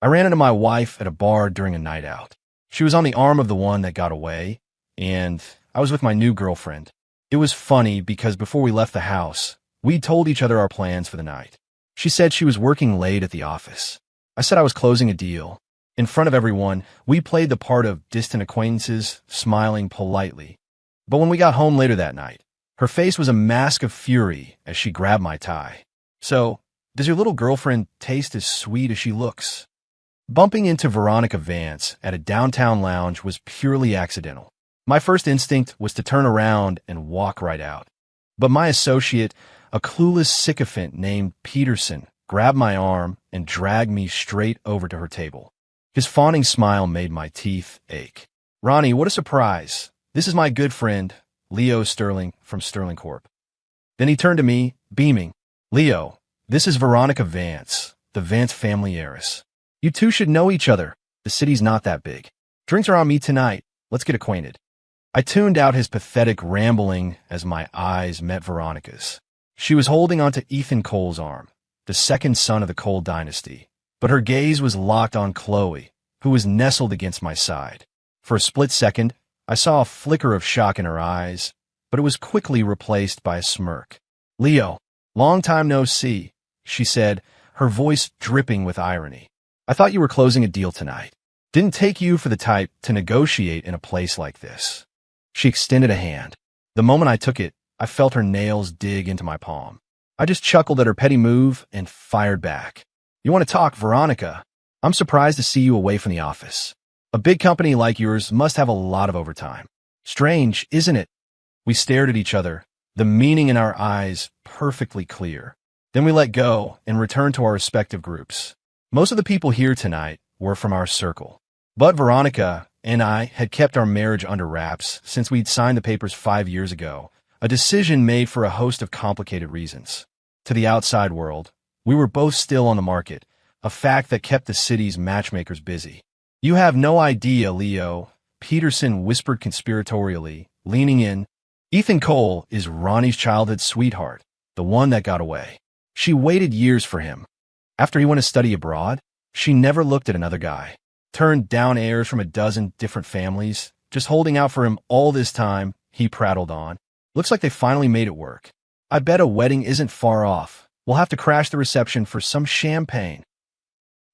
I ran into my wife at a bar during a night out. She was on the arm of the one that got away, and I was with my new girlfriend. It was funny because before we left the house, we told each other our plans for the night. She said she was working late at the office. I said I was closing a deal. In front of everyone, we played the part of distant acquaintances, smiling politely. But when we got home later that night, her face was a mask of fury as she grabbed my tie. "So, does your little girlfriend taste as sweet as she looks?" Bumping into Veronica Vance at a downtown lounge was purely accidental. My first instinct was to turn around and walk right out. But my associate, a clueless sycophant named Peterson, grabbed my arm and dragged me straight over to her table. His fawning smile made my teeth ache. "Ronnie, what a surprise. This is my good friend, Leo Sterling from Sterling Corp." Then he turned to me, beaming. "Leo, this is Veronica Vance, the Vance family heiress. You two should know each other. The city's not that big. Drinks are on me tonight. Let's get acquainted." I tuned out his pathetic rambling as my eyes met Veronica's. She was holding onto Ethan Cole's arm, the second son of the Cole dynasty, but her gaze was locked on Chloe, who was nestled against my side. For a split second, I saw a flicker of shock in her eyes, but it was quickly replaced by a smirk. "Leo, long time no see," she said, her voice dripping with irony. "I thought you were closing a deal tonight. Didn't take you for the type to negotiate in a place like this." She extended a hand. The moment I took it, I felt her nails dig into my palm. I just chuckled at her petty move and fired back. "You want to talk, Veronica? I'm surprised to see you away from the office. A big company like yours must have a lot of overtime. Strange, isn't it?" We stared at each other, the meaning in our eyes perfectly clear. Then we let go and returned to our respective groups. Most of the people here tonight were from our circle, but Veronica and I had kept our marriage under wraps since we'd signed the papers 5 years ago, a decision made for a host of complicated reasons. To the outside world, we were both still on the market, a fact that kept the city's matchmakers busy. "You have no idea, Leo," Peterson whispered conspiratorially, leaning in. "Ethan Cole is Ronnie's childhood sweetheart, the one that got away. She waited years for him. After he went to study abroad, she never looked at another guy. Turned down heirs from a dozen different families, just holding out for him all this time," he prattled on. "Looks like they finally made it work. I bet a wedding isn't far off. We'll have to crash the reception for some champagne."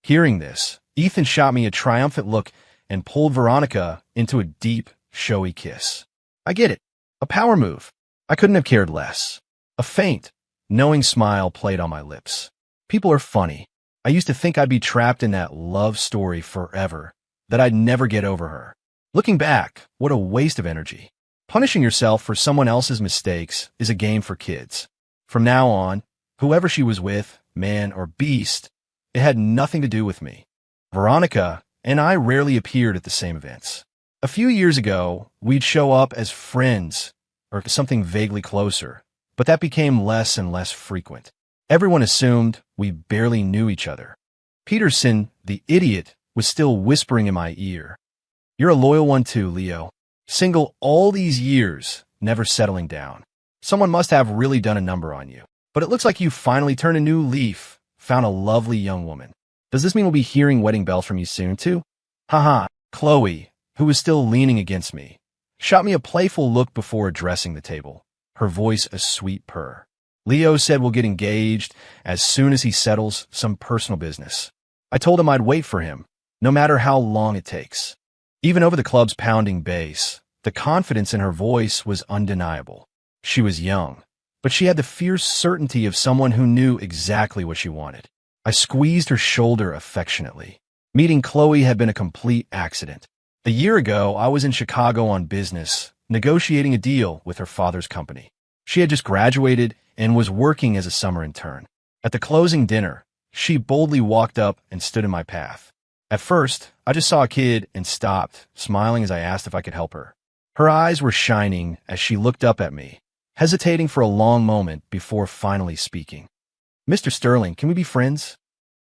Hearing this, Ethan shot me a triumphant look and pulled Veronica into a deep, showy kiss. I get it. A power move. I couldn't have cared less. A faint, knowing smile played on my lips. People are funny. I used to think I'd be trapped in that love story forever, that I'd never get over her. Looking back, what a waste of energy. Punishing yourself for someone else's mistakes is a game for kids. From now on, whoever she was with, man or beast, it had nothing to do with me. Veronica and I rarely appeared at the same events. A few years ago, we'd show up as friends or something vaguely closer, but that became less and less frequent. Everyone assumed we barely knew each other. Peterson, the idiot, was still whispering in my ear. "You're a loyal one too, Leo. Single all these years, never settling down. Someone must have really done a number on you. But it looks like you finally turned a new leaf, found a lovely young woman. Does this mean we'll be hearing wedding bells from you soon too?" Haha. Chloe, who was still leaning against me, shot me a playful look before addressing the table, her voice a sweet purr. "Leo said we'll get engaged as soon as he settles some personal business. I told him I'd wait for him, no matter how long it takes." Even over the club's pounding bass, the confidence in her voice was undeniable. She was young, but she had the fierce certainty of someone who knew exactly what she wanted. I squeezed her shoulder affectionately. Meeting Chloe had been a complete accident. A year ago, I was in Chicago on business, negotiating a deal with her father's company. She had just graduated and was working as a summer intern. At the closing dinner, she boldly walked up and stood in my path. At first, I just saw a kid and stopped, smiling as I asked if I could help her. Her eyes were shining as she looked up at me, hesitating for a long moment before finally speaking. "Mr. Sterling, can we be friends?"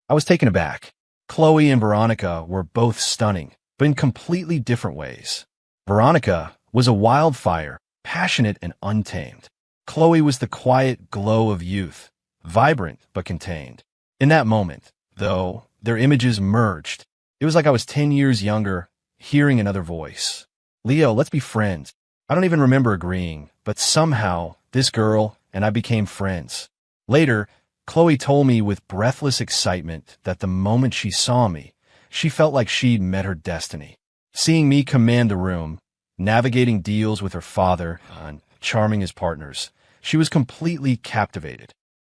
I was taken aback. Chloe and Veronica were both stunning, but in completely different ways. Veronica was a wildfire, passionate and untamed. Chloe was the quiet glow of youth, vibrant but contained. In that moment, though, their images merged. It was like I was 10 years younger, hearing another voice. Leo, let's be friends. I don't even remember agreeing, but somehow, this girl and I became friends. Later, Chloe told me with breathless excitement that the moment she saw me, she felt like she'd met her destiny. Seeing me command the room, navigating deals with her father, and charming his partners, she was completely captivated.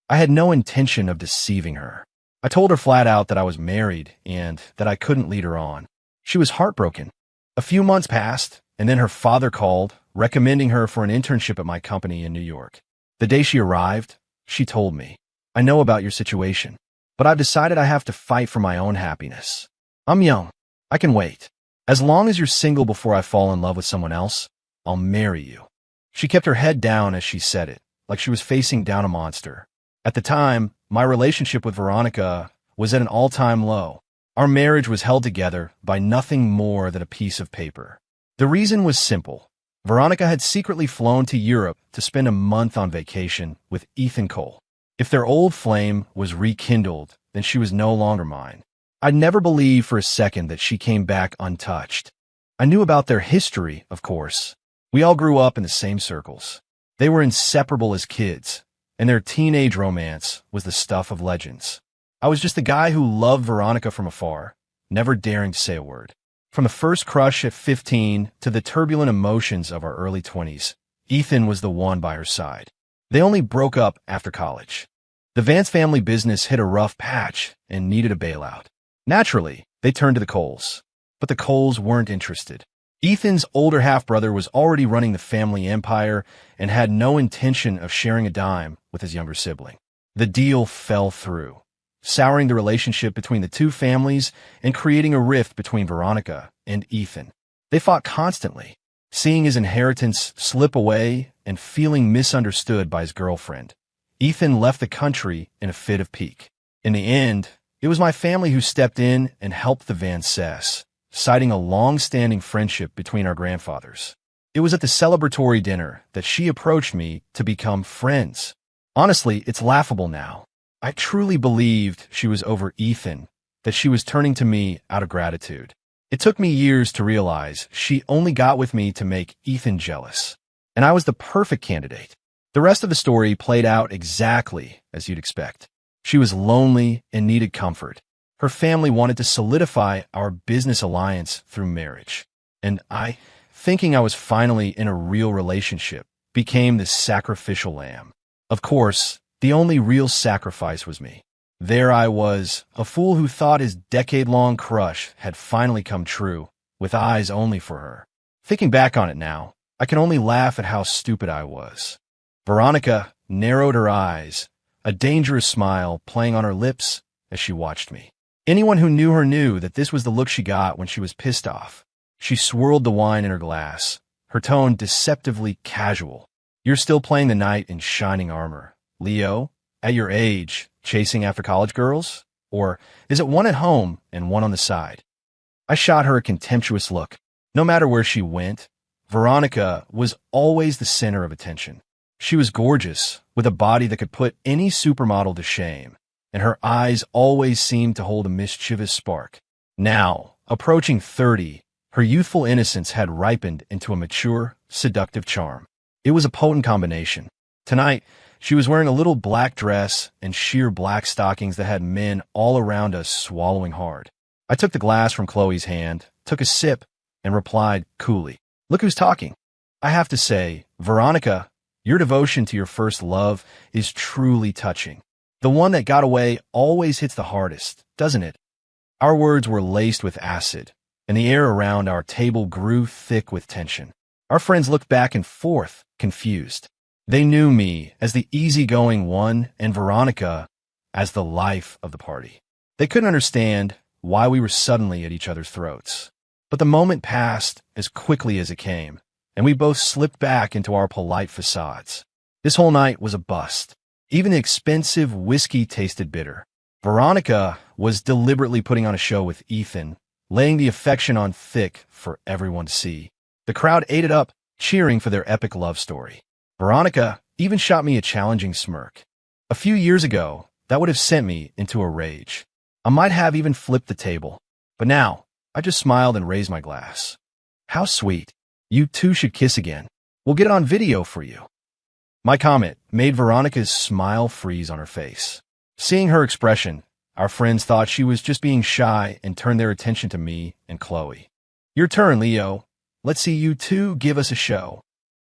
I had no intention of deceiving her. I told her flat out that I was married and that I couldn't lead her on. She was heartbroken. A few months passed, and then her father called, recommending her for an internship at my company in New York. The day she arrived, she told me, I know about your situation, but I've decided I have to fight for my own happiness. I'm young. I can wait. As long as you're single before I fall in love with someone else, I'll marry you. She kept her head down as she said it, like she was facing down a monster. At the time, my relationship with Veronica was at an all-time low. Our marriage was held together by nothing more than a piece of paper. The reason was simple. Veronica had secretly flown to Europe to spend a month on vacation with Ethan Cole. If their old flame was rekindled, then she was no longer mine. I'd never believed for a second that she came back untouched. I knew about their history, of course. We all grew up in the same circles. They were inseparable as kids, and their teenage romance was the stuff of legends. I was just the guy who loved Veronica from afar, never daring to say a word. From the first crush at 15 to the turbulent emotions of our early 20s, Ethan was the one by her side. They only broke up after college. The Vance family business hit a rough patch and needed a bailout. Naturally, they turned to the Coles. But the Coles weren't interested. Ethan's older half-brother was already running the family empire and had no intention of sharing a dime with his younger sibling. The deal fell through, souring the relationship between the two families and creating a rift between Veronica and Ethan. They fought constantly, seeing his inheritance slip away and feeling misunderstood by his girlfriend. Ethan left the country in a fit of pique. In the end, it was my family who stepped in and helped the Vances, citing a long-standing friendship between our grandfathers. It was at the celebratory dinner that she approached me to become friends. Honestly, it's laughable now. I truly believed she was over Ethan, that she was turning to me out of gratitude. It took me years to realize she only got with me to make Ethan jealous, and I was the perfect candidate. The rest of the story played out exactly as you'd expect. She was lonely and needed comfort. Her family wanted to solidify our business alliance through marriage. And I, thinking I was finally in a real relationship, became the sacrificial lamb. Of course, the only real sacrifice was me. There I was, a fool who thought his decade-long crush had finally come true, with eyes only for her. Thinking back on it now, I can only laugh at how stupid I was. Veronica narrowed her eyes, a dangerous smile playing on her lips as she watched me. Anyone who knew her knew that this was the look she got when she was pissed off. She swirled the wine in her glass, her tone deceptively casual. You're still playing the knight in shining armor. Leo, at your age, chasing after college girls? Or is it one at home and one on the side? I shot her a contemptuous look. No matter where she went, Veronica was always the center of attention. She was gorgeous, with a body that could put any supermodel to shame, and her eyes always seemed to hold a mischievous spark. Now, approaching 30, her youthful innocence had ripened into a mature, seductive charm. It was a potent combination. Tonight, she was wearing a little black dress and sheer black stockings that had men all around us swallowing hard. I took the glass from Chloe's hand, took a sip, and replied coolly, "Look who's talking." I have to say, Veronica, your devotion to your first love is truly touching. The one that got away always hits the hardest, doesn't it? Our words were laced with acid, and the air around our table grew thick with tension. Our friends looked back and forth, confused. They knew me as the easygoing one and Veronica as the life of the party. They couldn't understand why we were suddenly at each other's throats. But the moment passed as quickly as it came, and we both slipped back into our polite facades. This whole night was a bust. Even the expensive whiskey tasted bitter. Veronica was deliberately putting on a show with Ethan, laying the affection on thick for everyone to see. The crowd ate it up, cheering for their epic love story. Veronica even shot me a challenging smirk. A few years ago, that would have sent me into a rage. I might have even flipped the table. But now, I just smiled and raised my glass. How sweet. You two should kiss again. We'll get it on video for you. My comment made Veronica's smile freeze on her face. Seeing her expression, our friends thought she was just being shy and turned their attention to me and Chloe. Your turn, Leo. Let's see you two give us a show.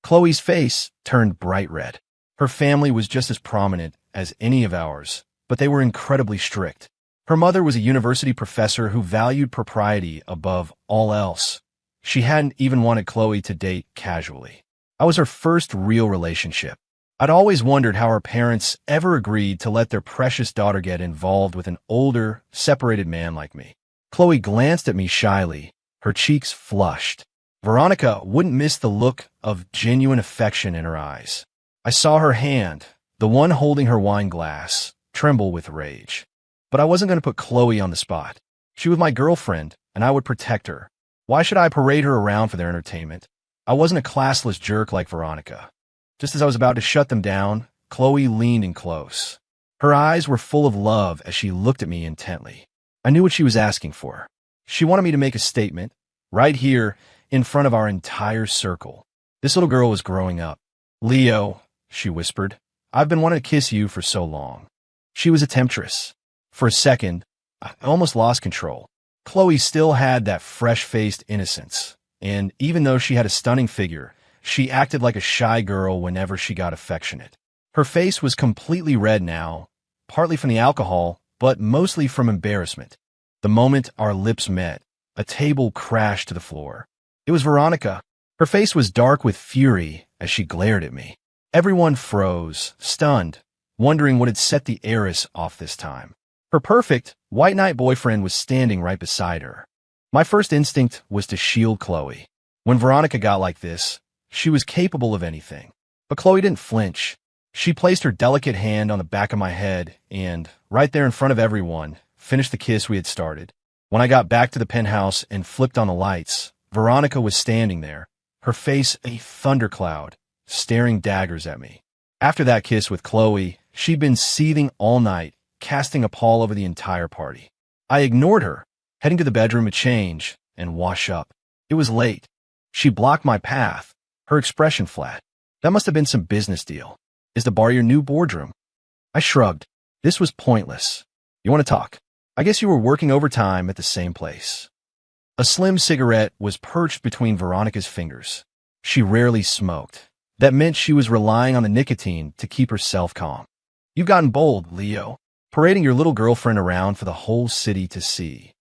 Chloe's face turned bright red. Her family was just as prominent as any of ours, but they were incredibly strict. Her mother was a university professor who valued propriety above all else. She hadn't even wanted Chloe to date casually. I was her first real relationship. I'd always wondered how her parents ever agreed to let their precious daughter get involved with an older, separated man like me. Chloe glanced at me shyly, her cheeks flushed. Veronica wouldn't miss the look of genuine affection in her eyes. I saw her hand, the one holding her wine glass, tremble with rage. But I wasn't going to put Chloe on the spot. She was my girlfriend, and I would protect her. Why should I parade her around for their entertainment? I wasn't a classless jerk like Veronica. Just as I was about to shut them down, Chloe leaned in close. Her eyes were full of love as she looked at me intently. I knew what she was asking for. She wanted me to make a statement, right here, in front of our entire circle. This little girl was growing up. Leo, she whispered, I've been wanting to kiss you for so long. She was a temptress. For a second, I almost lost control. Chloe still had that fresh-faced innocence, and even though she had a stunning figure, she acted like a shy girl whenever she got affectionate. Her face was completely red now, partly from the alcohol, but mostly from embarrassment. The moment our lips met, a table crashed to the floor. It was Veronica. Her face was dark with fury as she glared at me. Everyone froze, stunned, wondering what had set the heiress off this time. Her perfect, white knight boyfriend was standing right beside her. My first instinct was to shield Chloe. When Veronica got like this, she was capable of anything. But Chloe didn't flinch. She placed her delicate hand on the back of my head and, right there in front of everyone, finished the kiss we had started. When I got back to the penthouse and flipped on the lights, Veronica was standing there, her face a thundercloud, staring daggers at me. After that kiss with Chloe, she'd been seething all night, casting a pall over the entire party. I ignored her, heading to the bedroom to change and wash up. It was late. She blocked my path, her expression flat. That must have been some business deal. Is the bar your new boardroom? I shrugged. This was pointless. You want to talk? I guess you were working overtime at the same place. A slim cigarette was perched between Veronica's fingers. She rarely smoked. That meant she was relying on the nicotine to keep herself calm. You've gotten bold, Leo, parading your little girlfriend around for the whole city to see.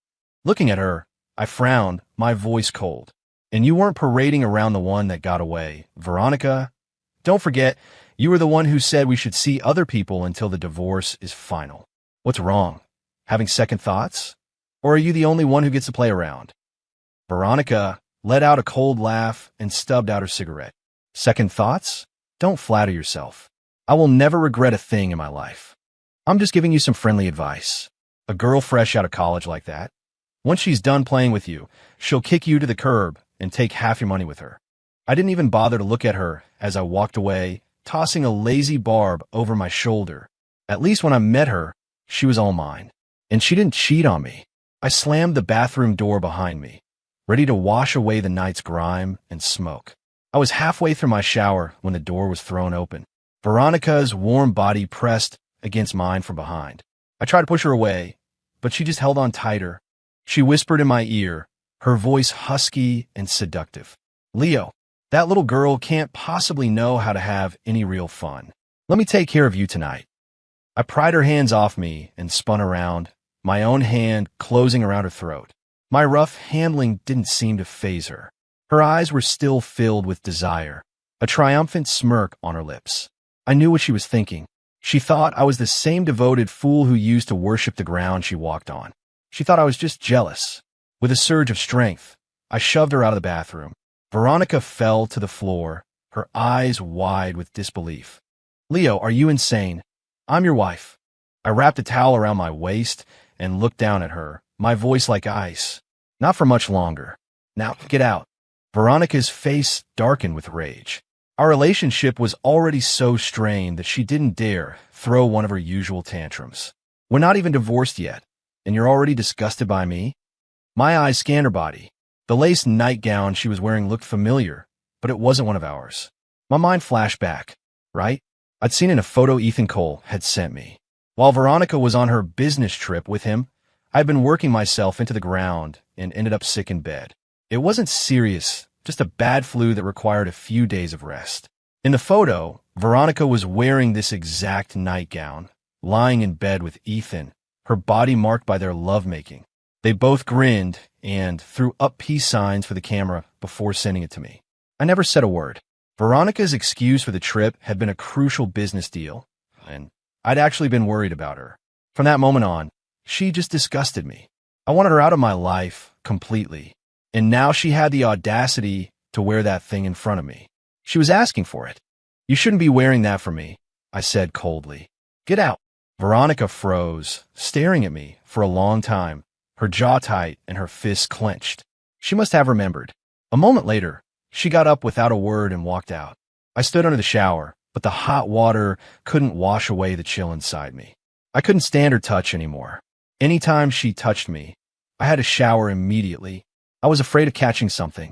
Looking at her, I frowned, my voice cold. And you weren't parading around the one that got away, Veronica. Don't forget, you were the one who said we should see other people until the divorce is final. What's wrong? Having second thoughts? Or are you the only one who gets to play around? Veronica let out a cold laugh and stubbed out her cigarette. Second thoughts? Don't flatter yourself. I will never regret a thing in my life. I'm just giving you some friendly advice. A girl fresh out of college like that, once she's done playing with you, she'll kick you to the curb and take half your money with her. I didn't even bother to look at her as I walked away, tossing a lazy barb over my shoulder. At least when I met her, she was all mine. And she didn't cheat on me. I slammed the bathroom door behind me, ready to wash away the night's grime and smoke. I was halfway through my shower when the door was thrown open. Veronica's warm body pressed against mine from behind. I tried to push her away, but she just held on tighter. She whispered in my ear, her voice husky and seductive. Leo, that little girl can't possibly know how to have any real fun. Let me take care of you tonight. I pried her hands off me and spun around, my own hand closing around her throat. My rough handling didn't seem to faze her. Her eyes were still filled with desire, a triumphant smirk on her lips. I knew what she was thinking. She thought I was the same devoted fool who used to worship the ground she walked on. She thought I was just jealous. With a surge of strength, I shoved her out of the bathroom. Veronica fell to the floor, her eyes wide with disbelief. Leo, are you insane? I'm your wife. I wrapped a towel around my waist and looked down at her, my voice like ice. Not for much longer. Now, get out. Veronica's face darkened with rage. Our relationship was already so strained that she didn't dare throw one of her usual tantrums. We're not even divorced yet. and you're already disgusted by me? My eyes scanned her body. The lace nightgown she was wearing looked familiar, but it wasn't one of ours. My mind flashed back, right? I'd seen in a photo Ethan Cole had sent me. While Veronica was on her business trip with him, I'd been working myself into the ground and ended up sick in bed. It wasn't serious, just a bad flu that required a few days of rest. In the photo, Veronica was wearing this exact nightgown, lying in bed with Ethan, her body marked by their lovemaking. They both grinned and threw up peace signs for the camera before sending it to me. I never said a word. Veronica's excuse for the trip had been a crucial business deal, and I'd actually been worried about her. From that moment on, she just disgusted me. I wanted her out of my life completely, and now she had the audacity to wear that thing in front of me. She was asking for it. "You shouldn't be wearing that for me," I said coldly. "Get out." Veronica froze, staring at me for a long time, her jaw tight and her fists clenched. She must have remembered. A moment later, she got up without a word and walked out. I stood under the shower, but the hot water couldn't wash away the chill inside me. I couldn't stand her touch anymore. Anytime she touched me, I had to shower immediately. I was afraid of catching something.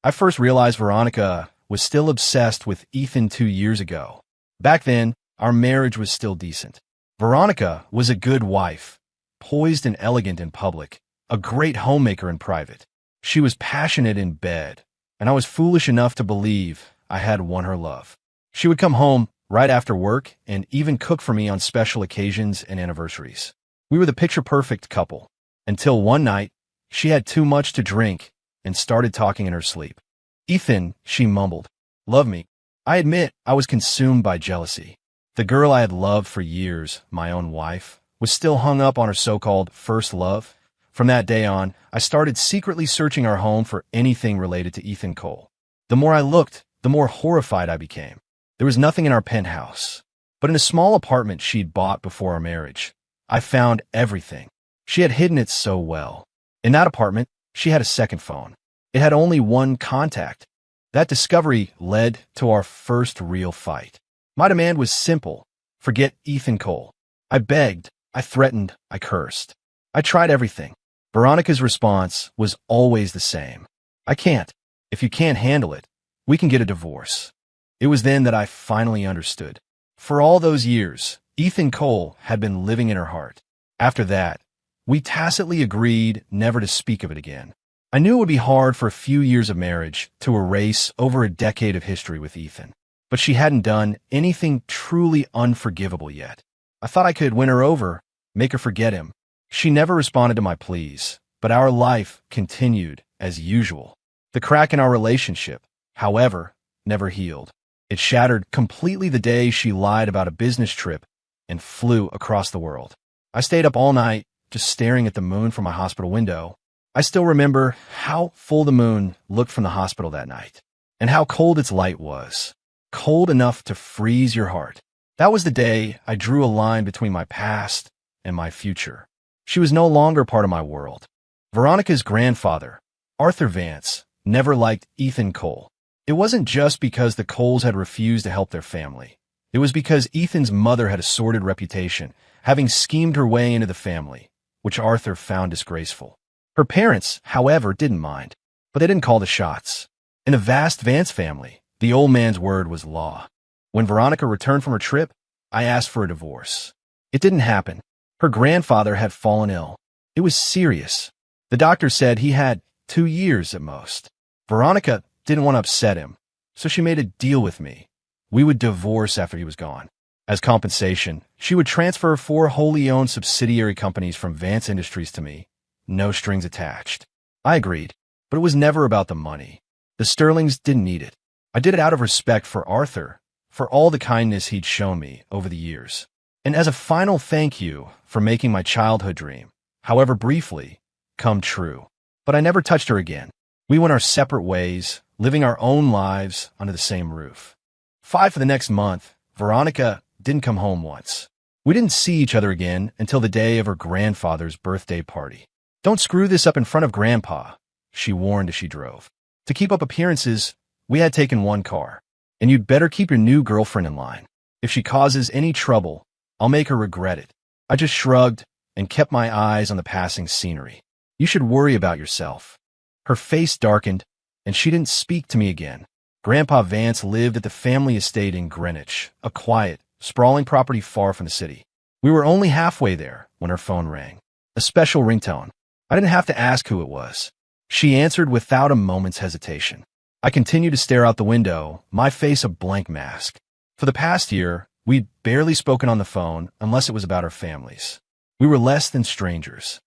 I first realized Veronica was still obsessed with Ethan 2 years ago. Back then, our marriage was still decent. Veronica was a good wife, poised and elegant in public, a great homemaker in private. She was passionate in bed, and I was foolish enough to believe I had won her love. She would come home right after work and even cook for me on special occasions and anniversaries. We were the picture-perfect couple, until one night, she had too much to drink and started talking in her sleep. "Ethan," she mumbled, "love me." I admit I was consumed by jealousy. The girl I had loved for years, my own wife, was still hung up on her so-called first love. From that day on, I started secretly searching our home for anything related to Ethan Cole. The more I looked, the more horrified I became. There was nothing in our penthouse, but in a small apartment she'd bought before our marriage, I found everything. She had hidden it so well. In that apartment, she had a second phone. It had only one contact. That discovery led to our first real fight. My demand was simple: forget Ethan Cole. I begged, I threatened, I cursed. I tried everything. Veronica's response was always the same: "I can't. If you can't handle it, we can get a divorce." It was then that I finally understood. For all those years, Ethan Cole had been living in her heart. After that, we tacitly agreed never to speak of it again. I knew it would be hard for a few years of marriage to erase over a decade of history with Ethan, but she hadn't done anything truly unforgivable yet. I thought I could win her over, make her forget him. She never responded to my pleas, but our life continued as usual. The crack in our relationship, however, never healed. It shattered completely the day she lied about a business trip and flew across the world. I stayed up all night just staring at the moon from my hospital window. I still remember how full the moon looked from the hospital that night, and how cold its light was. Cold enough to freeze your heart. That was the day I drew a line between my past and my future. She was no longer part of my world. Veronica's grandfather, Arthur Vance, never liked Ethan Cole. It wasn't just because the Coles had refused to help their family. It was because Ethan's mother had a sordid reputation, having schemed her way into the family, which Arthur found disgraceful. Her parents, however, didn't mind, but they didn't call the shots. In the vast Vance family, the old man's word was law. When Veronica returned from her trip, I asked for a divorce. It didn't happen. Her grandfather had fallen ill. It was serious. The doctor said he had 2 years at most. Veronica didn't want to upset him, so she made a deal with me. We would divorce after he was gone. As compensation, she would transfer 4 wholly owned subsidiary companies from Vance Industries to me. No strings attached. I agreed, but it was never about the money. The Sterlings didn't need it. I did it out of respect for Arthur, for all the kindness he'd shown me over the years, and as a final thank you for making my childhood dream, however briefly, come true. But I never touched her again. We went our separate ways, living our own lives under the same roof. 5 for the next month, Veronica didn't come home once. We didn't see each other again until the day of her grandfather's birthday party. "Don't screw this up in front of Grandpa," she warned as she drove. To keep up appearances, we had taken one car, and you'd better keep your new girlfriend in line. If she causes any trouble, I'll make her regret it. I just shrugged, and kept my eyes on the passing scenery. You should worry about yourself. Her face darkened, and she didn't speak to me again. Grandpa Vance lived at the family estate in Greenwich, a quiet, sprawling property far from the city. We were only halfway there when her phone rang. A special ringtone. I didn't have to ask who it was. She answered without a moment's hesitation. I continued to stare out the window, my face a blank mask. For the past year, we'd barely spoken on the phone unless it was about our families. We were less than strangers.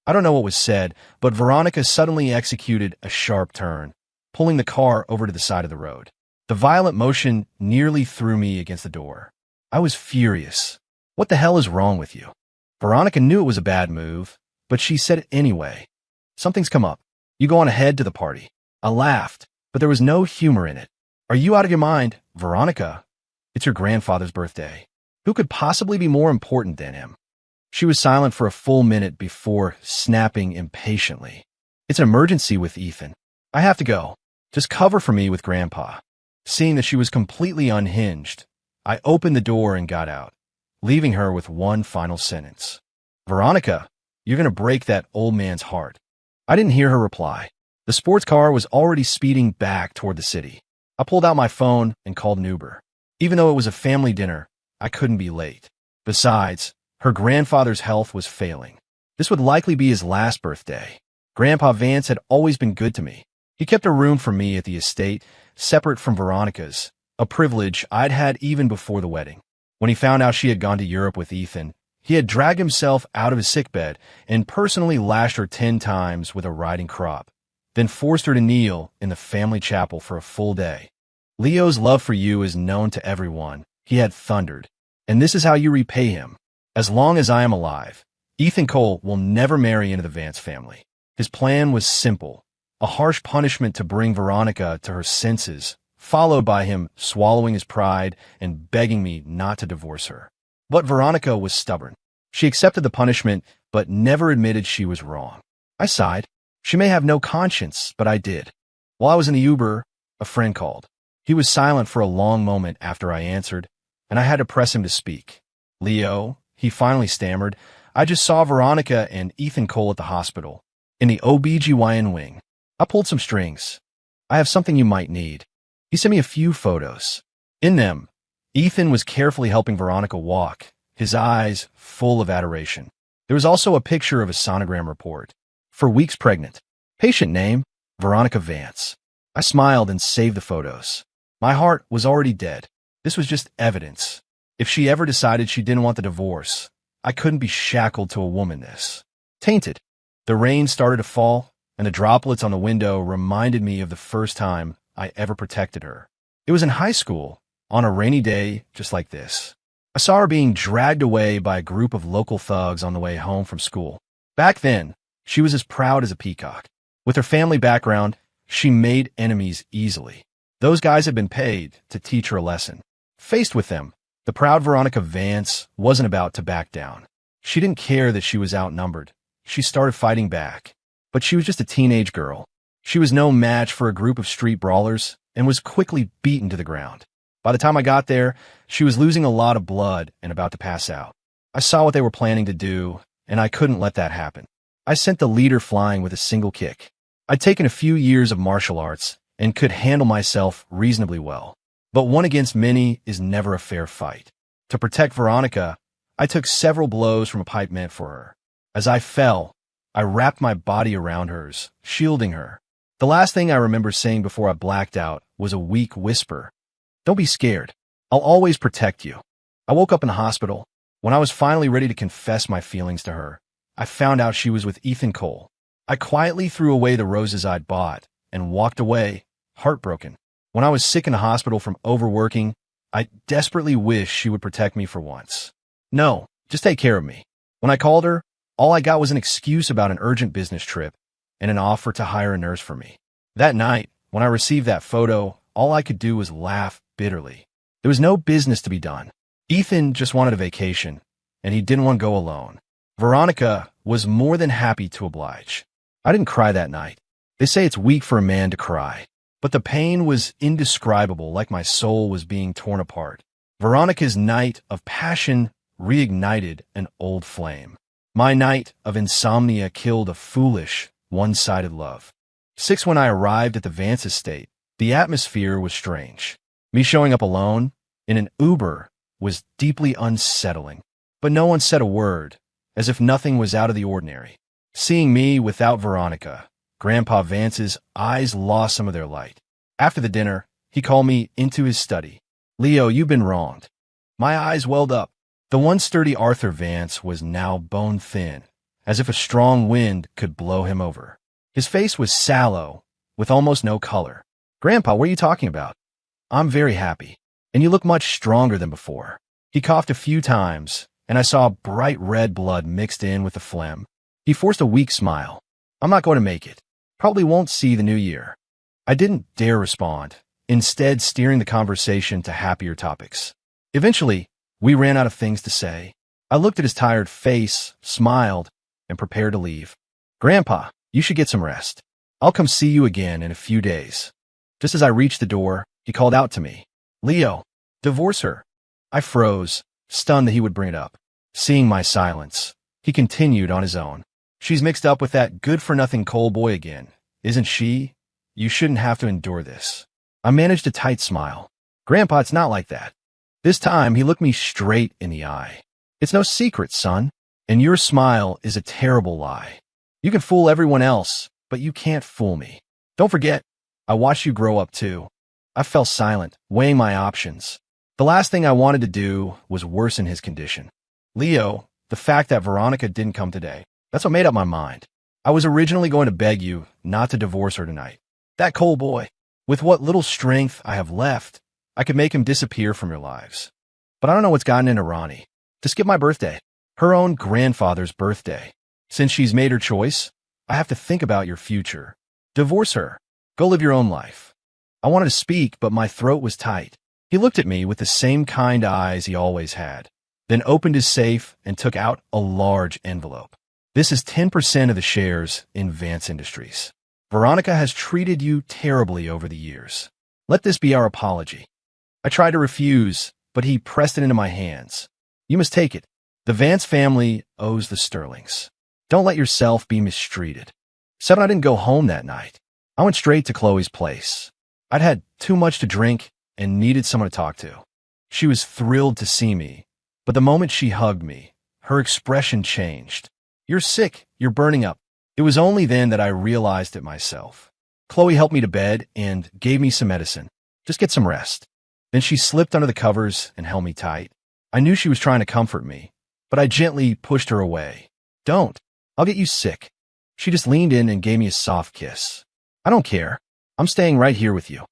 I don't know what was said, but Veronica suddenly executed a sharp turn, pulling the car over to the side of the road. The violent motion nearly threw me against the door. I was furious. What the hell is wrong with you? Veronica knew it was a bad move, but she said it anyway. Something's come up. You go on ahead to the party. I laughed, but there was no humor in it. Are you out of your mind, Veronica? It's your grandfather's birthday. Who could possibly be more important than him? She was silent for a full minute before snapping impatiently. It's an emergency with Ethan. I have to go. Just cover for me with Grandpa. Seeing that she was completely unhinged, I opened the door and got out, leaving her with one final sentence. Veronica, you're going to break that old man's heart. I didn't hear her reply. The sports car was already speeding back toward the city. I pulled out my phone and called an Uber. Even though it was a family dinner, I couldn't be late. Besides, her grandfather's health was failing. This would likely be his last birthday. Grandpa Vance had always been good to me. He kept a room for me at the estate, separate from Veronica's, a privilege I'd had even before the wedding. When he found out she had gone to Europe with Ethan, he had dragged himself out of his sickbed and personally lashed her 10 times with a riding crop, then forced her to kneel in the family chapel for a full day. Leo's love for you is known to everyone, he had thundered, and this is how you repay him. As long as I am alive, Ethan Cole will never marry into the Vance family. His plan was simple, a harsh punishment to bring Veronica to her senses, followed by him swallowing his pride and begging me not to divorce her. But Veronica was stubborn. She accepted the punishment, but never admitted she was wrong. I sighed. She may have no conscience, but I did. While I was in the Uber, a friend called. He was silent for a long moment after I answered, and I had to press him to speak. Leo, he finally stammered, I just saw Veronica and Ethan Cole at the hospital, in the OBGYN wing. I pulled some strings. I have something you might need. He sent me a few photos. In them, Ethan was carefully helping Veronica walk, his eyes full of adoration. There was also a picture of a sonogram report. For weeks pregnant. Patient name, Veronica Vance. I smiled and saved the photos. My heart was already dead. This was just evidence. If she ever decided she didn't want the divorce, I couldn't be shackled to a woman this. Tainted. The rain started to fall, and the droplets on the window reminded me of the first time I ever protected her. It was in high school, on a rainy day just like this. I saw her being dragged away by a group of local thugs on the way home from school. Back then, she was as proud as a peacock. With her family background, she made enemies easily. Those guys had been paid to teach her a lesson. Faced with them, the proud Veronica Vance wasn't about to back down. She didn't care that she was outnumbered. She started fighting back. But she was just a teenage girl. She was no match for a group of street brawlers and was quickly beaten to the ground. By the time I got there, she was losing a lot of blood and about to pass out. I saw what they were planning to do, and I couldn't let that happen. I sent the leader flying with a single kick. I'd taken a few years of martial arts and could handle myself reasonably well. But one against many is never a fair fight. To protect Veronica, I took several blows from a pipe meant for her. As I fell, I wrapped my body around hers, shielding her. The last thing I remember saying before I blacked out was a weak whisper. Don't be scared. I'll always protect you. I woke up in the hospital. When I was finally ready to confess my feelings to her, I found out she was with Ethan Cole. I quietly threw away the roses I'd bought and walked away, heartbroken. When I was sick in the hospital from overworking, I desperately wished she would protect me for once. No, just take care of me. When I called her, all I got was an excuse about an urgent business trip and an offer to hire a nurse for me. That night, when I received that photo, all I could do was laugh bitterly. There was no business to be done. Ethan just wanted a vacation, and he didn't want to go alone. Veronica was more than happy to oblige. I didn't cry that night. They say it's weak for a man to cry, but the pain was indescribable, like my soul was being torn apart. Veronica's night of passion reignited an old flame. My night of insomnia killed a foolish, one-sided love. 6 When I arrived at the Vance estate, the atmosphere was strange. Me showing up alone, in an Uber, was deeply unsettling. But no one said a word, as if nothing was out of the ordinary. Seeing me without Veronica, Grandpa Vance's eyes lost some of their light. After the dinner, he called me into his study. "Leo, you've been wronged." My eyes welled up. The once sturdy Arthur Vance was now bone-thin, as if a strong wind could blow him over. His face was sallow, with almost no color. "Grandpa, what are you talking about?" "I'm very happy, and you look much stronger than before." He coughed a few times, and I saw bright red blood mixed in with the phlegm. He forced a weak smile. "I'm not going to make it. Probably won't see the new year." I didn't dare respond, instead steering the conversation to happier topics. Eventually, we ran out of things to say. I looked at his tired face, smiled, and prepared to leave. "Grandpa, you should get some rest. I'll come see you again in a few days." Just as I reached the door, he called out to me. "Leo, divorce her." I froze, stunned that he would bring it up. Seeing my silence, he continued on his own. "She's mixed up with that good-for-nothing Cole boy again, isn't she? You shouldn't have to endure this." I managed a tight smile. "Grandpa, it's not like that." This time, he looked me straight in the eye. "It's no secret, son, and your smile is a terrible lie. You can fool everyone else, but you can't fool me. Don't forget, I watched you grow up too." I fell silent, weighing my options. The last thing I wanted to do was worsen his condition. "Leo, the fact that Veronica didn't come today, that's what made up my mind. I was originally going to beg you not to divorce her tonight. That Cole boy, with what little strength I have left, I could make him disappear from your lives. But I don't know what's gotten into Ronnie. To skip my birthday, her own grandfather's birthday. Since she's made her choice, I have to think about your future. Divorce her. Go live your own life." I wanted to speak, but my throat was tight. He looked at me with the same kind eyes he always had, then opened his safe and took out a large envelope. "This is 10% of the shares in Vance Industries. Veronica has treated you terribly over the years. Let this be our apology." I tried to refuse, but he pressed it into my hands. "You must take it. The Vance family owes the Sterlings. Don't let yourself be mistreated." 7 I didn't go home that night. I went straight to Chloe's place. I'd had too much to drink and needed someone to talk to. She was thrilled to see me, but the moment she hugged me, her expression changed. "You're sick. You're burning up." It was only then that I realized it myself. Chloe helped me to bed and gave me some medicine. "Just get some rest." Then she slipped under the covers and held me tight. I knew she was trying to comfort me, but I gently pushed her away. "Don't. I'll get you sick." She just leaned in and gave me a soft kiss. "I don't care. I'm staying right here with you."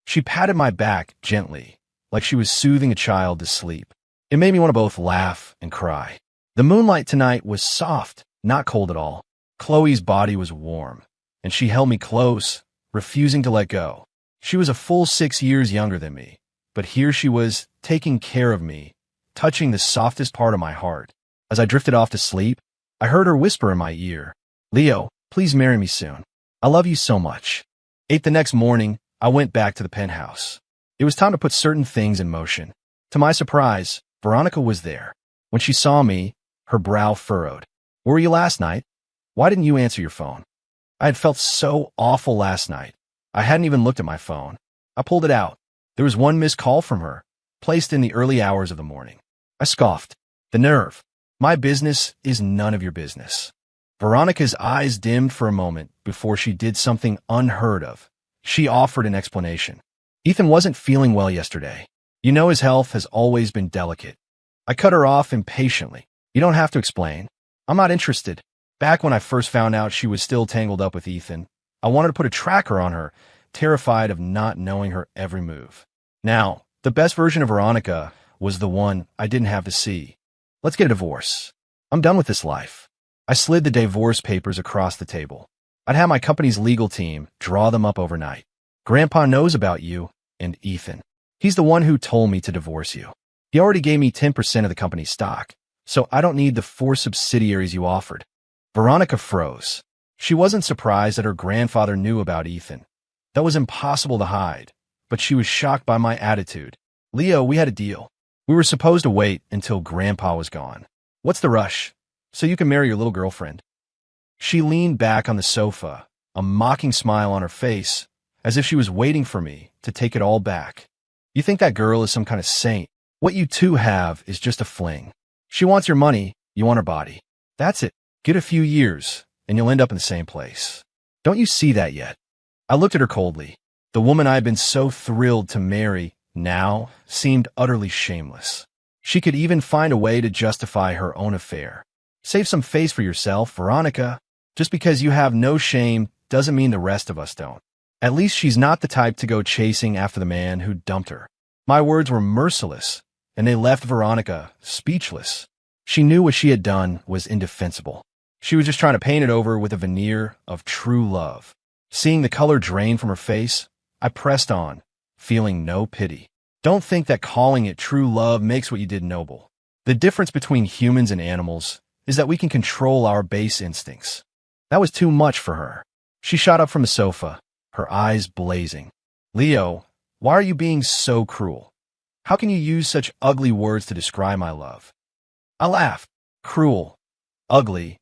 She patted my back gently, like she was soothing a child to sleep. It made me want to both laugh and cry. The moonlight tonight was soft, not cold at all. Chloe's body was warm, and she held me close, refusing to let go. She was a full 6 years younger than me, but here she was, taking care of me, touching the softest part of my heart. As I drifted off to sleep, I heard her whisper in my ear, "Leo, please marry me soon. I love you so much." 8 The next morning, I went back to the penthouse. It was time to put certain things in motion. To my surprise, Veronica was there. When she saw me, her brow furrowed. "Where were you last night? Why didn't you answer your phone?" I had felt so awful last night. I hadn't even looked at my phone. I pulled it out. There was one missed call from her, placed in the early hours of the morning. I scoffed. The nerve. My business is none of your business. Veronica's eyes dimmed for a moment before she did something unheard of. She offered an explanation. "Ethan wasn't feeling well yesterday. You know his health has always been delicate." I cut her off impatiently. "You don't have to explain. I'm not interested." Back when I first found out she was still tangled up with Ethan, I wanted to put a tracker on her, terrified of not knowing her every move. Now, the best version of Veronica was the one I didn't have to see. "Let's get a divorce. I'm done with this life." I slid the divorce papers across the table. I'd have my company's legal team draw them up overnight. "Grandpa knows about you and Ethan. He's the one who told me to divorce you. He already gave me 10% of the company's stock, so I don't need the 4 subsidiaries you offered." Veronica froze. She wasn't surprised that her grandfather knew about Ethan. That was impossible to hide, but she was shocked by my attitude. "Leo, we had a deal. We were supposed to wait until Grandpa was gone. What's the rush? so you can marry your little girlfriend." She leaned back on the sofa, a mocking smile on her face, as if she was waiting for me to take it all back. "You think that girl is some kind of saint. What you two have is just a fling. She wants your money, you want her body. That's it. Get a few years, and you'll end up in the same place. Don't you see that yet?" I looked at her coldly. The woman I had been so thrilled to marry now seemed utterly shameless. She could even find a way to justify her own affair. "Save some face for yourself, Veronica. Just because you have no shame doesn't mean the rest of us don't. At least she's not the type to go chasing after the man who dumped her." My words were merciless, and they left Veronica speechless. She knew what she had done was indefensible. She was just trying to paint it over with a veneer of true love. Seeing the color drain from her face, I pressed on, feeling no pity. "Don't think that calling it true love makes what you did noble. The difference between humans and animals is that we can control our base instincts." That was too much for her. She shot up from the sofa, her eyes blazing. "Leo, why are you being so cruel? How can you use such ugly words to describe my love?" I laughed. "Cruel? Ugly?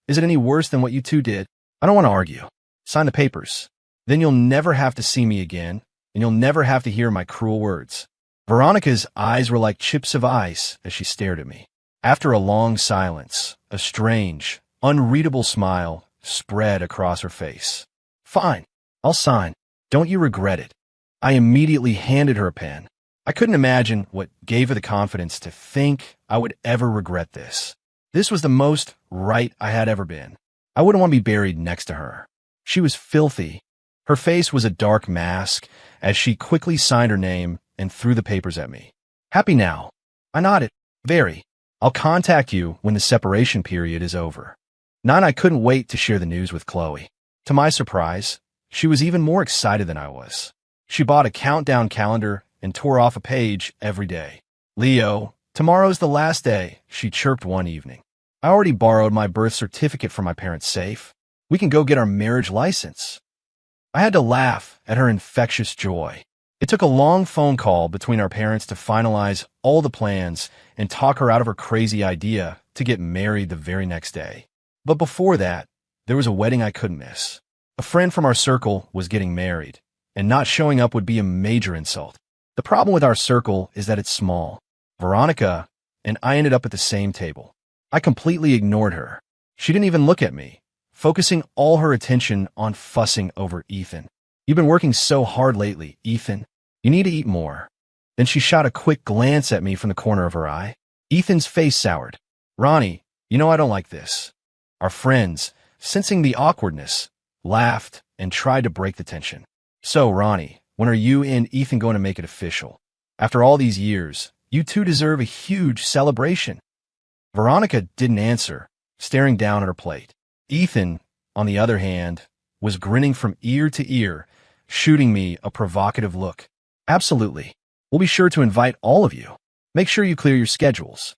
Is it any worse than what you two did? I don't want to argue. Sign the papers. Then you'll never have to see me again, and you'll never have to hear my cruel words." Veronica's eyes were like chips of ice as she stared at me. After a long silence, a strange, unreadable smile spread across her face. "Fine, I'll sign. Don't you regret it?" I immediately handed her a pen. I couldn't imagine what gave her the confidence to think I would ever regret this. This was the most right I had ever been. I wouldn't want to be buried next to her. She was filthy. Her face was a dark mask as she quickly signed her name and threw the papers at me. "Happy now?" I nodded. "Very. I'll contact you when the separation period is over." Now I couldn't wait to share the news with Chloe. To my surprise, she was even more excited than I was. She bought a countdown calendar and tore off a page every day. "Leo, tomorrow's the last day," she chirped one evening. "I already borrowed my birth certificate from my parents' safe. We can go get our marriage license." I had to laugh at her infectious joy. It took a long phone call between our parents to finalize all the plans and talk her out of her crazy idea to get married the very next day. But before that, there was a wedding I couldn't miss. A friend from our circle was getting married, and not showing up would be a major insult. The problem with our circle is that it's small. Veronica and I ended up at the same table. I completely ignored her. She didn't even look at me, focusing all her attention on fussing over Ethan. "You've been working so hard lately, Ethan. You need to eat more." Then she shot a quick glance at me from the corner of her eye. Ethan's face soured. "Ronnie, you know I don't like this." Our friends, sensing the awkwardness, laughed and tried to break the tension. "So, Ronnie, when are you and Ethan going to make it official? After all these years, you two deserve a huge celebration." Veronica didn't answer, staring down at her plate. Ethan, on the other hand, was grinning from ear to ear, shooting me a provocative look. "Absolutely. We'll be sure to invite all of you. Make sure you clear your schedules."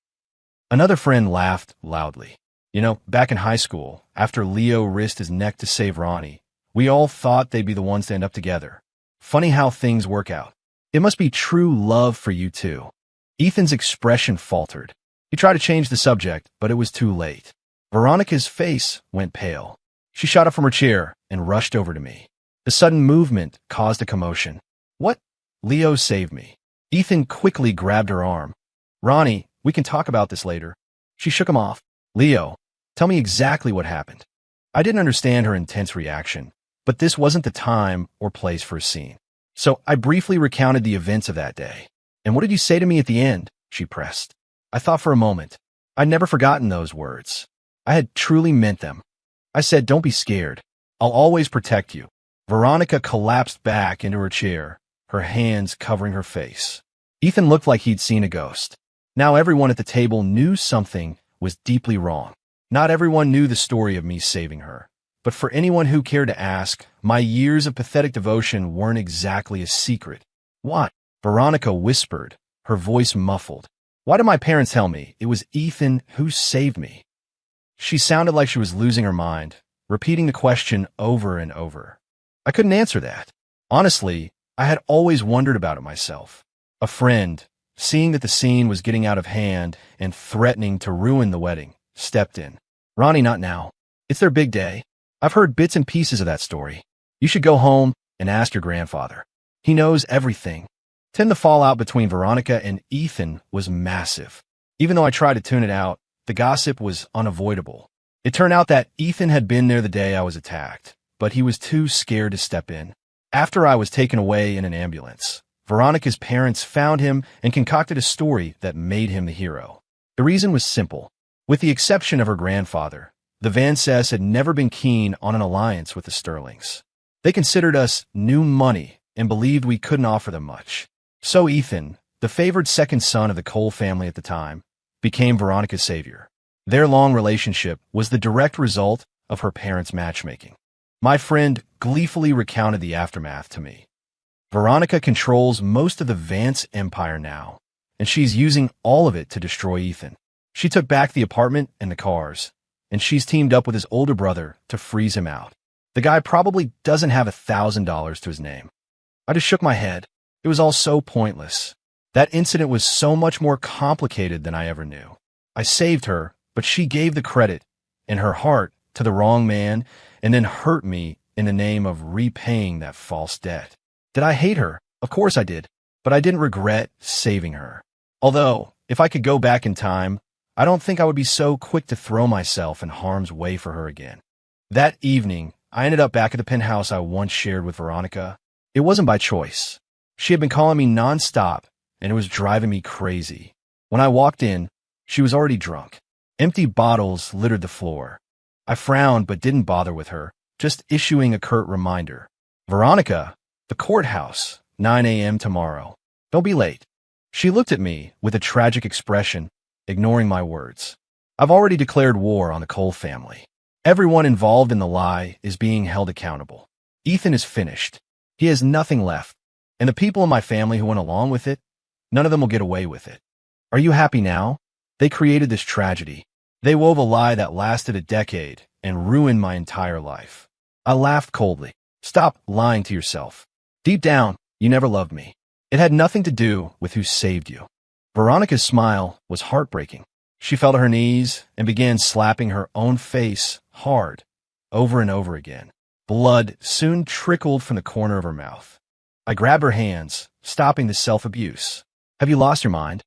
Another friend laughed loudly. "You know, back in high school, after Leo risked his neck to save Ronnie, we all thought they'd be the ones to end up together. Funny how things work out. It must be true love for you two." Ethan's expression faltered. He tried to change the subject, but it was too late. Veronica's face went pale. She shot up from her chair and rushed over to me. The sudden movement caused a commotion. "What?" "Leo saved me." Ethan quickly grabbed her arm. "Ronnie, we can talk about this later." She shook him off. "Leo, tell me exactly what happened." I didn't understand her intense reaction, but this wasn't the time or place for a scene. So I briefly recounted the events of that day. "And what did you say to me at the end?" she pressed. I thought for a moment. I'd never forgotten those words. I had truly meant them. I said, "Don't be scared. I'll always protect you." Veronica collapsed back into her chair, her hands covering her face. Ethan looked like he'd seen a ghost. Now everyone at the table knew something was deeply wrong. Not everyone knew the story of me saving her. But for anyone who cared to ask, my years of pathetic devotion weren't exactly a secret. "What?" Veronica whispered, her voice muffled. "Why did my parents tell me it was Ethan who saved me?" She sounded like she was losing her mind, repeating the question over and over. I couldn't answer that. Honestly, I had always wondered about it myself. A friend, seeing that the scene was getting out of hand and threatening to ruin the wedding, stepped in. Ronnie, not now. It's their big day. I've heard bits and pieces of that story. You should go home and ask your grandfather. He knows everything. The fallout between Veronica and Ethan was massive. Even though I tried to tune it out, the gossip was unavoidable. It turned out that Ethan had been there the day I was attacked, but he was too scared to step in. After I was taken away in an ambulance, Veronica's parents found him and concocted a story that made him the hero. The reason was simple. With the exception of her grandfather, the Van Cess had never been keen on an alliance with the Sterlings. They considered us new money and believed we couldn't offer them much. So Ethan, the favored second son of the Cole family at the time, became Veronica's savior. Their long relationship was the direct result of her parents' matchmaking. My friend gleefully recounted the aftermath to me. Veronica controls most of the Vance empire now, and she's using all of it to destroy Ethan. She took back the apartment and the cars, and she's teamed up with his older brother to freeze him out. The guy probably doesn't have $1,000 to his name. I just shook my head. It was all so pointless. That incident was so much more complicated than I ever knew. I saved her, but she gave the credit and her heart to the wrong man and then hurt me in the name of repaying that false debt. Did I hate her? Of course I did, but I didn't regret saving her. Although, if I could go back in time, I don't think I would be so quick to throw myself in harm's way for her again. That evening, I ended up back at the penthouse I once shared with Veronica. It wasn't by choice. She had been calling me nonstop, and it was driving me crazy. When I walked in, she was already drunk. Empty bottles littered the floor. I frowned but didn't bother with her, just issuing a curt reminder. Veronica, the courthouse, 9 a.m. tomorrow. Don't be late. She looked at me with a tragic expression, ignoring my words. I've already declared war on the Cole family. Everyone involved in the lie is being held accountable. Ethan is finished. He has nothing left. And the people in my family who went along with it, none of them will get away with it. Are you happy now? They created this tragedy. They wove a lie that lasted a decade and ruined my entire life. I laughed coldly. Stop lying to yourself. Deep down, you never loved me. It had nothing to do with who saved you. Veronica's smile was heartbreaking. She fell to her knees and began slapping her own face hard, over and over again. Blood soon trickled from the corner of her mouth. I grabbed her hands, stopping the self-abuse. Have you lost your mind?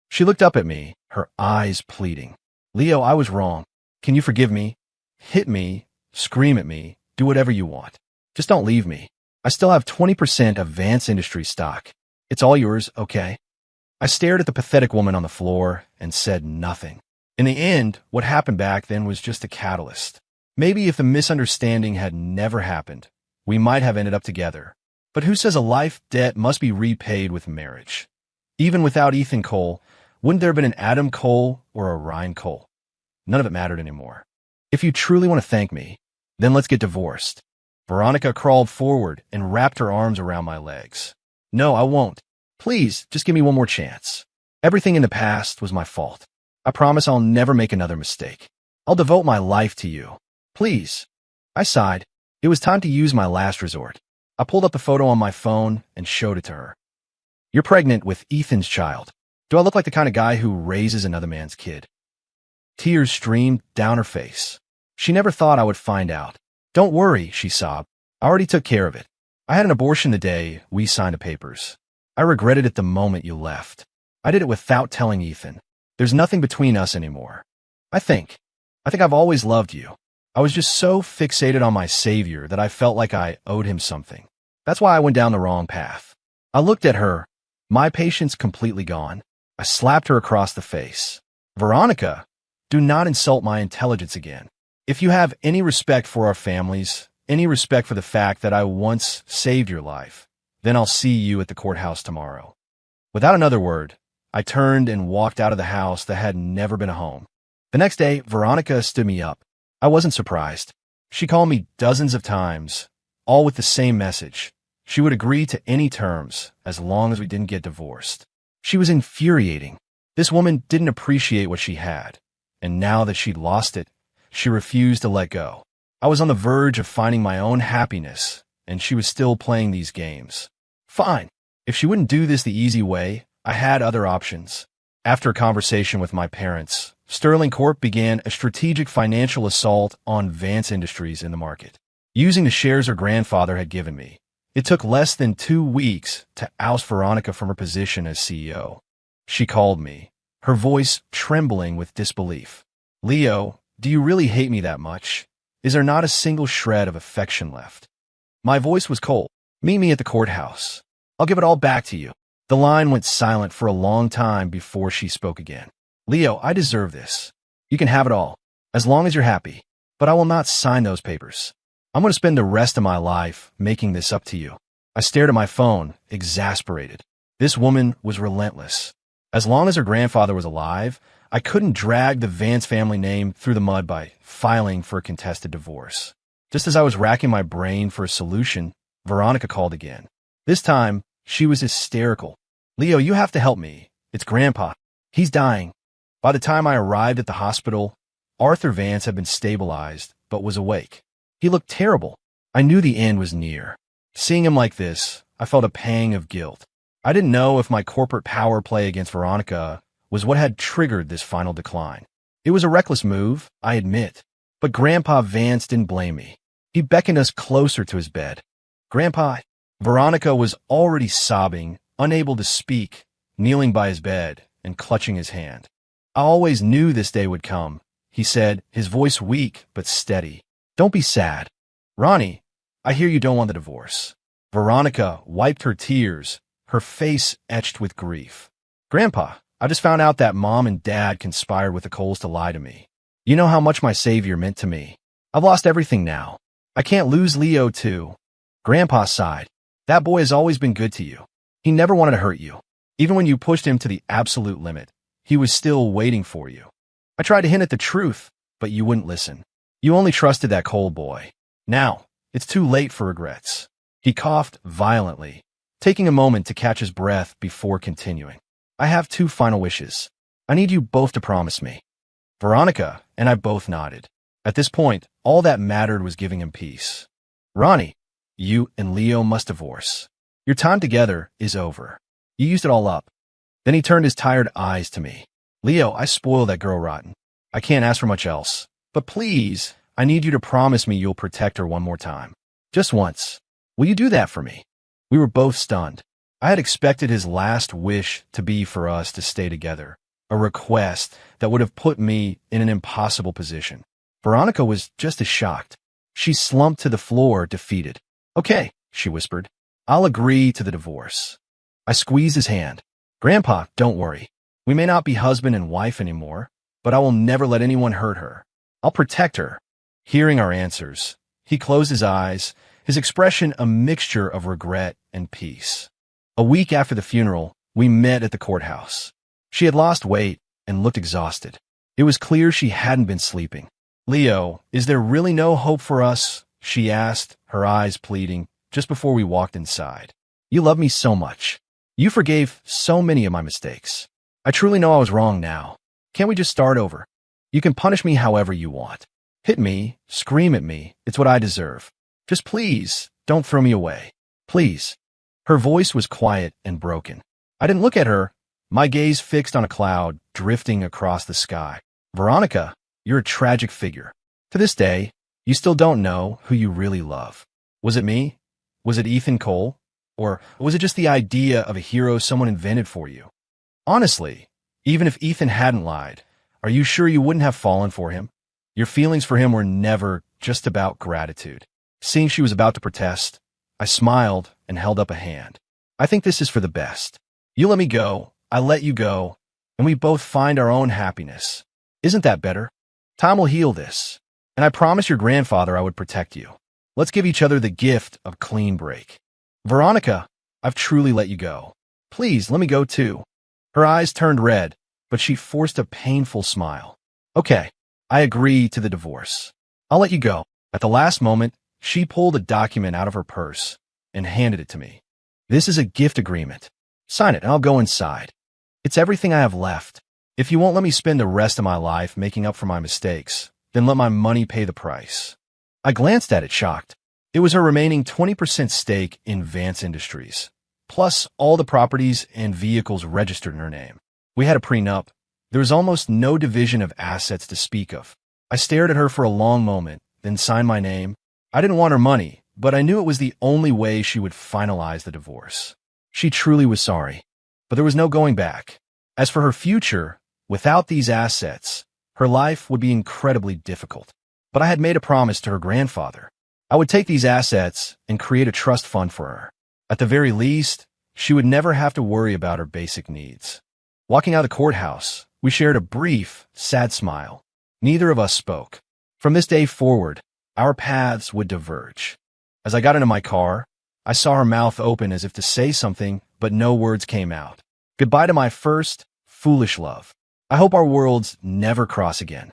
She looked up at me, her eyes pleading. Leo, I was wrong. Can you forgive me? Hit me, scream at me, do whatever you want. Just don't leave me. I still have 20% of Vance Industries stock. It's all yours, okay? I stared at the pathetic woman on the floor and said nothing. In the end, what happened back then was just a catalyst. Maybe if the misunderstanding had never happened, we might have ended up together. But who says a life debt must be repaid with marriage? Even without Ethan Cole, wouldn't there have been an Adam Cole or a Ryan Cole? None of it mattered anymore. If you truly want to thank me, then let's get divorced. Veronica crawled forward and wrapped her arms around my legs. No, I won't. Please, just give me one more chance. Everything in the past was my fault. I promise I'll never make another mistake. I'll devote my life to you. Please. I sighed. It was time to use my last resort. I pulled up the photo on my phone and showed it to her. You're pregnant with Ethan's child. Do I look like the kind of guy who raises another man's kid? Tears streamed down her face. She never thought I would find out. Don't worry, she sobbed. I already took care of it. I had an abortion the day we signed the papers. I regretted it the moment you left. I did it without telling Ethan. There's nothing between us anymore. I think I've always loved you. I was just so fixated on my savior that I felt like I owed him something. That's why I went down the wrong path. I looked at her, my patience completely gone. I slapped her across the face. Veronica, do not insult my intelligence again. If you have any respect for our families, any respect for the fact that I once saved your life, then I'll see you at the courthouse tomorrow. Without another word, I turned and walked out of the house that had never been a home. The next day, Veronica stood me up. I wasn't surprised. She called me dozens of times, all with the same message. She would agree to any terms as long as we didn't get divorced. She was infuriating. This woman didn't appreciate what she had, and now that she'd lost it, she refused to let go. I was on the verge of finding my own happiness, and she was still playing these games. Fine. If she wouldn't do this the easy way, I had other options. After a conversation with my parents, Sterling Corp began a strategic financial assault on Vance Industries in the market. Using the shares her grandfather had given me, it took less than 2 weeks to oust Veronica from her position as CEO. She called me, her voice trembling with disbelief. "Leo, do you really hate me that much? Is there not a single shred of affection left?" My voice was cold. "Meet me at the courthouse. I'll give it all back to you." The line went silent for a long time before she spoke again. "Leo, I deserve this. You can have it all, as long as you're happy. But I will not sign those papers. I'm going to spend the rest of my life making this up to you." I stared at my phone, exasperated. This woman was relentless. As long as her grandfather was alive, I couldn't drag the Vance family name through the mud by filing for a contested divorce. Just as I was racking my brain for a solution, Veronica called again. This time, she was hysterical. "Leo, you have to help me. It's Grandpa. He's dying." By the time I arrived at the hospital, Arthur Vance had been stabilized, but was awake. He looked terrible. I knew the end was near. Seeing him like this, I felt a pang of guilt. I didn't know if my corporate power play against Veronica was what had triggered this final decline. It was a reckless move, I admit, but Grandpa Vance didn't blame me. He beckoned us closer to his bed. "Grandpa," Veronica was already sobbing, unable to speak, kneeling by his bed and clutching his hand. "I always knew this day would come," he said, his voice weak but steady. "Don't be sad. Ronnie, I hear you don't want the divorce." Veronica wiped her tears, her face etched with grief. "Grandpa, I just found out that Mom and Dad conspired with the Coles to lie to me. You know how much my savior meant to me. I've lost everything now. I can't lose Leo, too." Grandpa sighed. "That boy has always been good to you. He never wanted to hurt you. Even when you pushed him to the absolute limit, he was still waiting for you. I tried to hint at the truth, but you wouldn't listen. You only trusted that Cole boy. Now, it's too late for regrets." He coughed violently, taking a moment to catch his breath before continuing. "I have 2 final wishes. I need you both to promise me." Veronica and I both nodded. At this point, all that mattered was giving him peace. "Ronnie, you and Leo must divorce. Your time together is over. You used it all up." Then he turned his tired eyes to me. "Leo, I spoiled that girl rotten. I can't ask for much else. But please, I need you to promise me you'll protect her one more time. Just once. Will you do that for me?" We were both stunned. I had expected his last wish to be for us to stay together, a request that would have put me in an impossible position. Veronica was just as shocked. She slumped to the floor, defeated. "Okay," she whispered. "I'll agree to the divorce." I squeezed his hand. "Grandpa, don't worry. We may not be husband and wife anymore, but I will never let anyone hurt her. I'll protect her." Hearing our answers, he closed his eyes, his expression a mixture of regret and peace. A week after the funeral, we met at the courthouse. She had lost weight and looked exhausted. It was clear she hadn't been sleeping. "Leo, is there really no hope for us?" she asked, her eyes pleading, just before we walked inside. "You love me so much. You forgave so many of my mistakes. I truly know I was wrong now. Can't we just start over? You can punish me however you want. Hit me, scream at me, it's what I deserve. Just please, don't throw me away. Please." Her voice was quiet and broken. I didn't look at her, my gaze fixed on a cloud drifting across the sky. "Veronica, you're a tragic figure. To this day, you still don't know who you really love. Was it me? Was it Ethan Cole? Or was it just the idea of a hero someone invented for you? Honestly, even if Ethan hadn't lied, are you sure you wouldn't have fallen for him? Your feelings for him were never just about gratitude." Seeing she was about to protest, I smiled and held up a hand. "I think this is for the best. You let me go, I let you go, and we both find our own happiness. Isn't that better? Time will heal this, and I promised your grandfather I would protect you. Let's give each other the gift of clean break. Veronica, I've truly let you go. Please, let me go too." Her eyes turned red, but she forced a painful smile. "Okay, I agree to the divorce. I'll let you go." At the last moment, she pulled a document out of her purse and handed it to me. "This is a gift agreement. Sign it and I'll go inside. It's everything I have left. If you won't let me spend the rest of my life making up for my mistakes, then let my money pay the price." I glanced at it, shocked. It was her remaining 20% stake in Vance Industries, plus all the properties and vehicles registered in her name. We had a prenup, There was almost no division of assets to speak of. I stared at her for a long moment, then signed my name. I didn't want her money, but I knew it was the only way she would finalize the divorce. She truly was sorry, but there was no going back. As for her future, without these assets, her life would be incredibly difficult. But I had made a promise to her grandfather. I would take these assets and create a trust fund for her. At the very least, she would never have to worry about her basic needs. Walking out of the courthouse, we shared a brief, sad smile. Neither of us spoke. From this day forward, our paths would diverge. As I got into my car, I saw her mouth open as if to say something, but no words came out. Goodbye to my first, foolish love. I hope our worlds never cross again.